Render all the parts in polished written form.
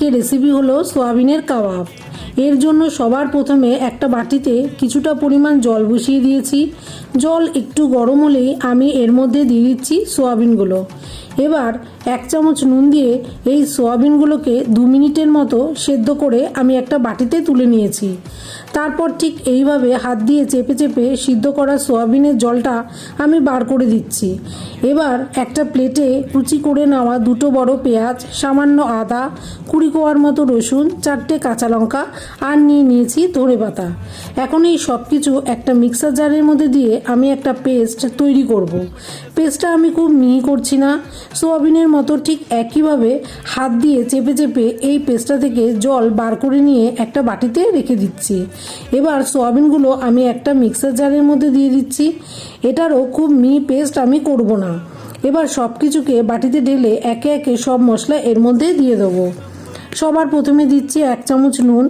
আজকে রেসিপি হলো সোয়াবিনের কাবাব। এর জন্য সবার প্রথমে একটা বাটিতে কিছুটা পরিমাণ জল বসিয়ে দিয়েছি। জল একটু গরম হলেই আমি এর মধ্যে দিয়ে দিচ্ছি সোয়াবিনগুলো। এবার 1 চামচ নুন দিয়ে এই সোয়াবিনগুলোকে 2 মিনিটের মতো সেদ্ধ করে আমি একটা বাটিতে তুলে নিয়েছি। তারপর ঠিক এইভাবে হাত দিয়ে চেপে চেপে সিদ্ধ করা সোয়াবিনের জলটা আমি বার করে দিচ্ছি। এবার একটা প্লেটে কুচি করে নেওয়া 2টো বড় পেঁয়াজ, সামান্য আদা, 20 কোয়ার মতো রসুন, 4টে কাঁচা লঙ্কা আর নিয়েছি ধনেপাতা। এখন এই সব কিছু একটা মিক্সার জারের মধ্যে দিয়ে আমি একটা পেস্ট তৈরি করব। পেস্টটা আমি খুব মিহি করছি না, সোয়াবিনের মতো ঠিক একইভাবে হাত দিয়ে চেপে চেপে এই পেস্টটা থেকে জল বার করে নিয়ে একটা বাটিতে রেখে দিচ্ছি। এবার সোয়াবিনগুলো আমি একটা মিক্সার জারের মধ্যে দিয়ে দিচ্ছি। এটারও খুব মিহি পেস্ট আমি করব না। এবার সব কিছুকে বাটিতে ঢেলে একে একে সব মশলা এর মধ্যে দিয়ে দেবো। সবার প্রথমে দিচ্ছি 1 চামচ নুন,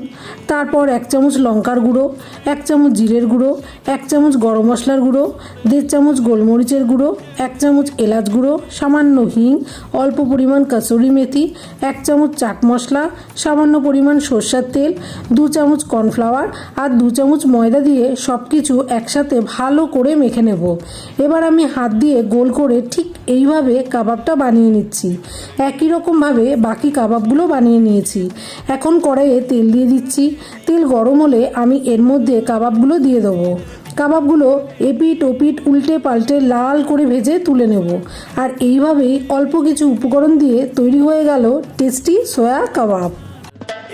তারপর 1 চামচ লঙ্কার গুঁড়ো, 1 চামচ জিরের গুঁড়ো, 1 চামচ গরম মশলার গুঁড়ো, 1.5 চামচ গোলমরিচের গুঁড়ো, 1 চামচ এলাচ গুঁড়ো, সামান্য হিং, অল্প পরিমাণ কাসুরি মেথি, 1 চামচ চাট মশলা, সামান্য পরিমাণ সরষের তেল, 2 চামচ কর্নফ্লাওয়ার আর 2 চামচ ময়দা দিয়ে সব কিছু একসাথে ভালো করে মেখে নেব। এবার আমি হাত দিয়ে গোল করে ঠিক এইভাবে কাবাবটা বানিয়ে নিচ্ছি। একই রকমভাবে বাকি কাবাবগুলো বানিয়ে নিয়েছি। এখন কড়াইয়ে তেল দিয়ে দিচ্ছি। তেল গরম হলে আমি এর মধ্যে কাবাবগুলো দিয়ে দেবো। কাবাবগুলো এপিট ওপিট উল্টে পাল্টে লাল করে ভেজে তুলে নেব। আর এইভাবেই অল্প কিছু উপকরণ দিয়ে তৈরি হয়ে গেল টেস্টি সোয়া কাবাব।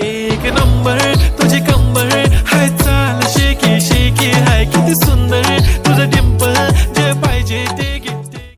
एक नंबर तुझे कंबर हाय चाल शेकी शेकी हाय किती सुंदर